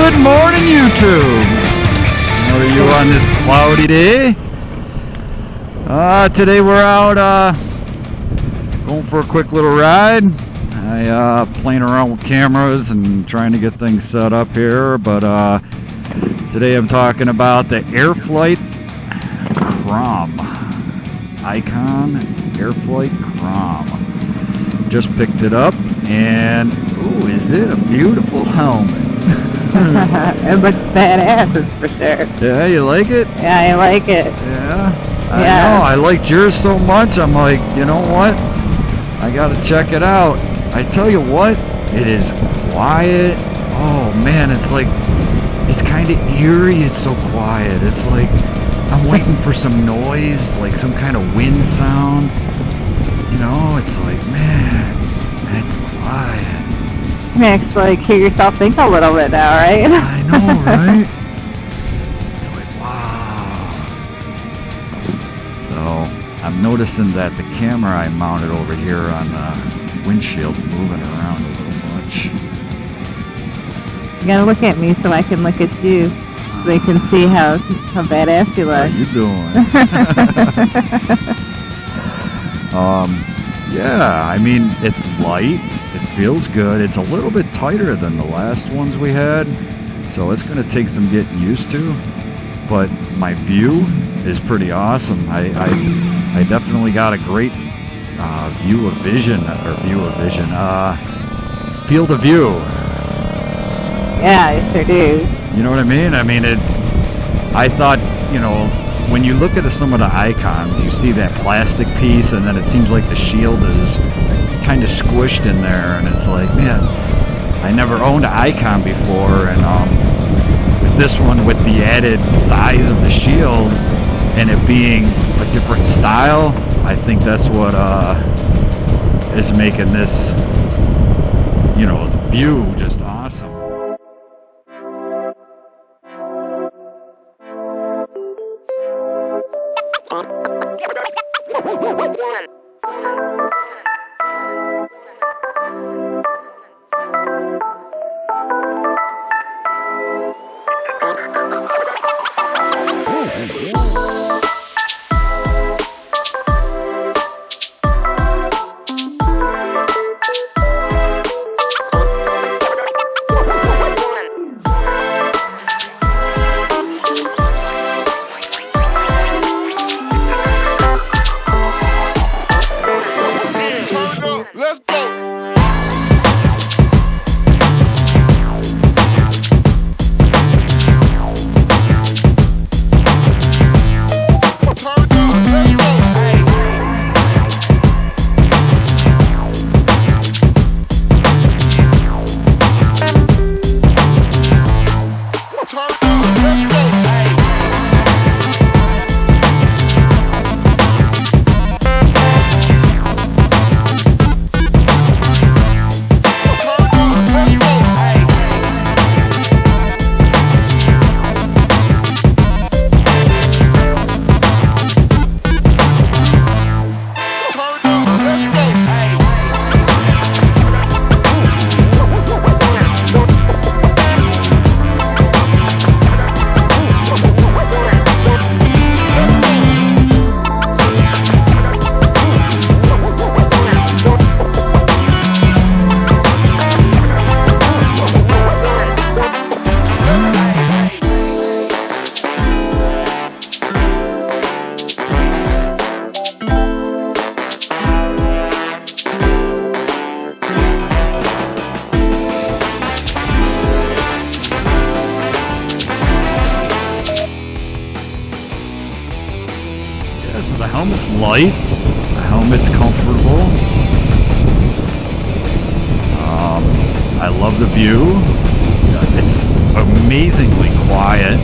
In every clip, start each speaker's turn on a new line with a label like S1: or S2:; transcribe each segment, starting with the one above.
S1: Good morning, YouTube. How are you on this cloudy day? Today we're out going for a quick little ride. Playing around with cameras and trying to get things set up here, but today I'm talking about the Airflite Krom. Icon Airflite Krom. Just picked it up, and ooh, is it a beautiful helmet?
S2: It looks badass, that's for sure.
S1: Yeah, you like it?
S2: Yeah, I like it.
S1: Yeah? I know, I liked yours so much, I'm like, you know what? I gotta check it out. I tell you what, it is quiet. Oh man, it's like, it's kind of eerie, it's so quiet. It's like, I'm waiting for some noise, like some kind of wind sound. You know, it's like, man, it's quiet.
S2: You can actually hear yourself think a little bit now, right?
S1: I know, right? It's like, wow. So, I'm noticing that the camera I mounted over here on the windshield's moving around a little much.
S2: You gotta look at me so I can look at you, so they can see how badass you look.
S1: How you doing? Yeah, I mean, it's light. It feels good. It's a little bit tighter than the last ones we had, so it's going to take some getting used to. But my view is pretty awesome. I definitely got a great field of view.
S2: Yeah, I sure do.
S1: You know what I mean? I mean, I thought, you know, when you look at some of the icons, you see that plastic piece, and then it seems like the shield is kind of squished in there, and it's like, man, I never owned an icon before, and with this one, with the added size of the shield and it being a different style, I think that's what is making this, you know, the view just awesome.
S3: Let's go.
S1: So the helmet's light, the helmet's comfortable. I love the view. It's amazingly quiet.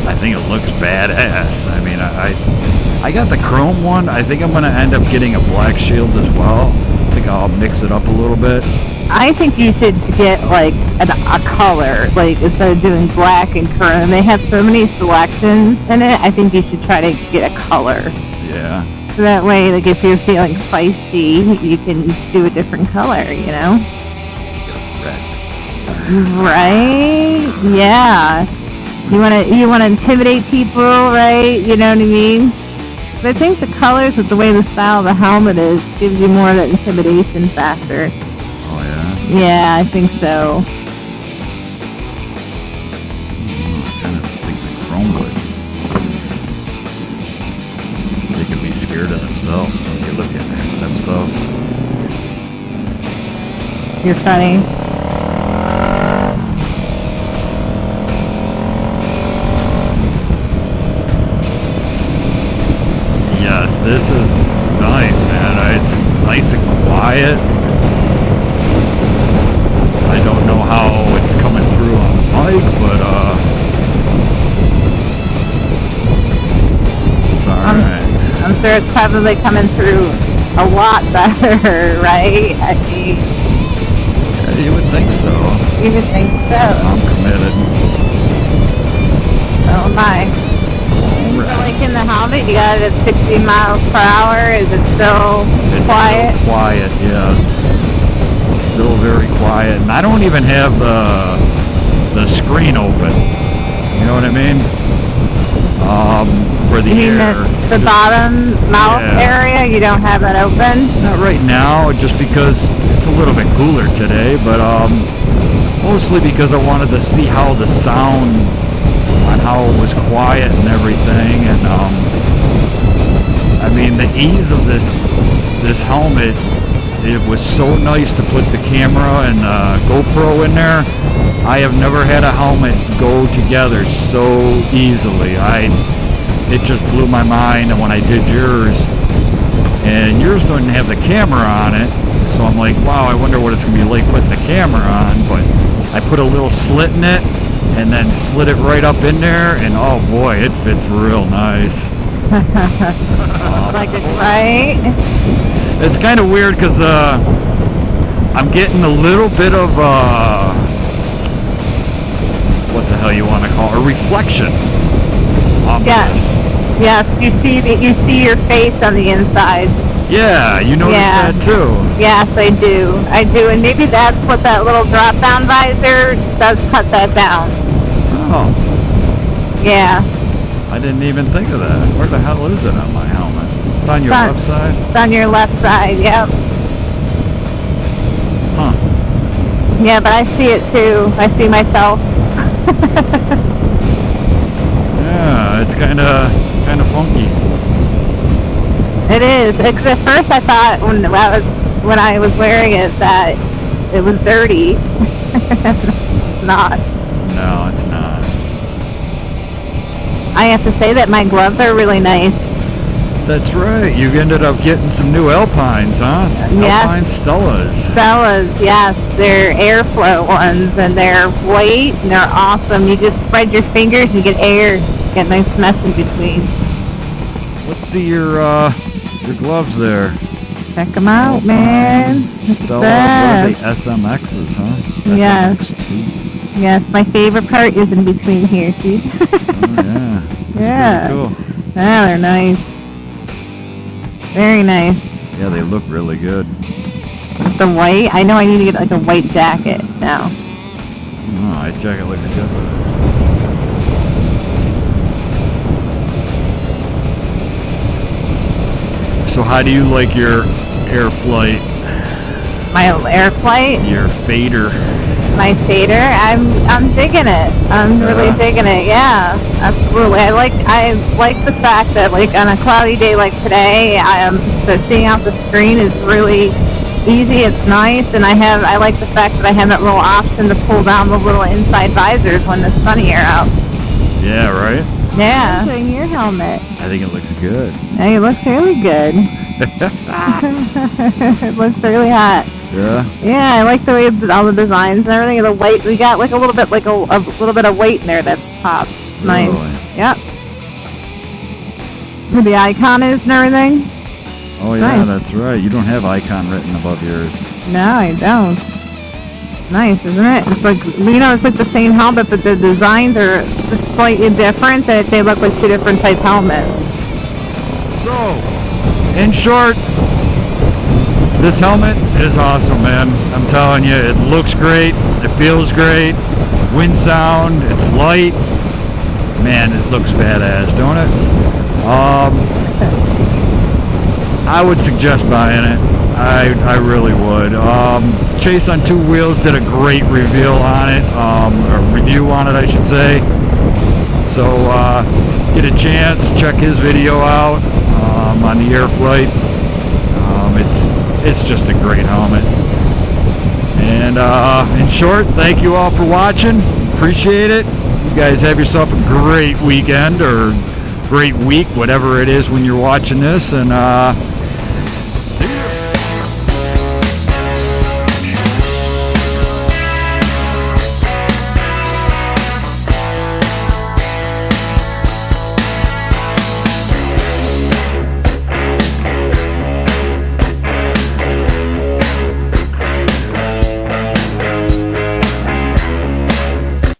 S1: I think it looks badass. I mean, I got the chrome one. I think I'm going to end up getting a black shield as well. I think I'll mix it up a little bit.
S2: I think you should get like a color, like instead of doing black and chrome. They have so many selections in it. I think you should try to get a color.
S1: Yeah.
S2: So that way, like if you're feeling spicy, you can do a different color, you know?
S1: Red.
S2: Right? Yeah. You wanna intimidate people, right? You know what I mean? But I think the colors with the way the style of the helmet is gives you more of that intimidation factor.
S1: Oh yeah.
S2: Yeah, I think so.
S1: I kind of think the Krom would. They could be scared of themselves when you look at themselves.
S2: You're funny.
S1: Yes, this is nice, man. It's nice and quiet. I don't know how it's coming through on the mic, but it's alright.
S2: I'm sure it's probably coming through a lot better, right? I mean,
S1: Yeah, you would think so.
S2: you would think so.
S1: I'm committed.
S2: Oh my. So like in the helmet, you got it at 60 miles per hour. Is it still
S1: It's
S2: quiet?
S1: still quiet, yes. Still very quiet. And I don't even have the screen open. You know what I mean? For the
S2: You mean
S1: air.
S2: the bottom mouth
S1: Yeah.
S2: area? You don't have that open?
S1: Not right now, just because it's a little bit cooler today, but mostly because I wanted to see how the sound on how it was quiet and everything, and I mean the ease of this helmet. It was so nice to put the camera and GoPro in there. I have never had a helmet go together so easily. It just blew my mind, and when I did yours, and yours didn't have the camera on it, so I'm like, wow, I wonder what it's gonna be like putting the camera on. But I put a little slit in it and then slid it right up in there, and oh boy, it fits real nice.
S2: Like it's right?
S1: It's kind of weird because I'm getting a little bit of what the hell you want to call it, a reflection on
S2: Yes.
S1: this.
S2: Yes, you see your face on the inside.
S1: Yeah, you notice
S2: Yeah.
S1: that too.
S2: Yes, I do, and maybe that's what that little drop-down visor does, cut that down.
S1: Oh,
S2: Yeah,
S1: I didn't even think of that. Where the hell is it on my helmet? It's on your
S2: Front.
S1: left side?
S2: it's on your left side. Yep.
S1: Huh.
S2: Yeah, but I see it too. I see myself.
S1: Yeah, it's kind of funky.
S2: It is. Because at first I thought when I was wearing it that it was dirty. It's not.
S1: No, it's not.
S2: I have to say that my gloves are really nice.
S1: That's right. You ended up getting some new Alpines, huh?
S2: Yeah.
S1: Alpine Stellas.
S2: Fellas, yes, they're Airflite ones, and they're white, and they're awesome. You just spread your fingers, you get air, get a nice mess in between.
S1: Let's see your gloves there.
S2: Check them out, man.
S1: Stella, what are they? SMXs, huh?
S2: Yes.
S1: SMX2.
S2: Yes, my favorite part is in between here, see?
S1: Oh, yeah. That's
S2: Yeah.
S1: pretty cool.
S2: Ah, they're nice. Very nice.
S1: Yeah, they look really good.
S2: With the white, I know I need to get like a white jacket now.
S1: Oh, that jacket looks good. So how do you like your Airflite,
S2: My Airflite,
S1: your fader?
S2: my fader, I'm digging it. I'm really
S1: Yeah.
S2: digging it. Yeah, absolutely. I like the fact that like on a cloudy day like today, so seeing out the screen is really easy. It's nice, and I like the fact that I have that little option to pull down the little inside visors when the sunny air out.
S1: Yeah, right?
S2: Yeah. In your helmet.
S1: I think it looks good.
S2: Hey, it looks really good. It looks really hot.
S1: Yeah?
S2: Yeah, I like the way all the designs and everything. The white, we got like a little bit like a little bit of weight in there that pops. Nice.
S1: Really?
S2: Yep. Where the icon is and everything.
S1: Oh, yeah,
S2: Nice.
S1: that's right. You don't have icon written above yours.
S2: No, I don't. Nice, isn't it? It's like, it's like the same helmet, but the designs are just slightly different. They look like two different type helmets.
S1: So, in short, This helmet is awesome, man. I'm telling you, it looks great. It feels great. Wind sound. It's light. Man, it looks badass, don't it? I would suggest buying it. I really would. Chase on Two Wheels did a great reveal on it, or review on it, I should say. So get a chance, check his video out on the Airflite. It's just a great helmet. And in short, thank you all for watching. Appreciate it. You guys have yourself a great weekend or great week, whatever it is when you're watching this. And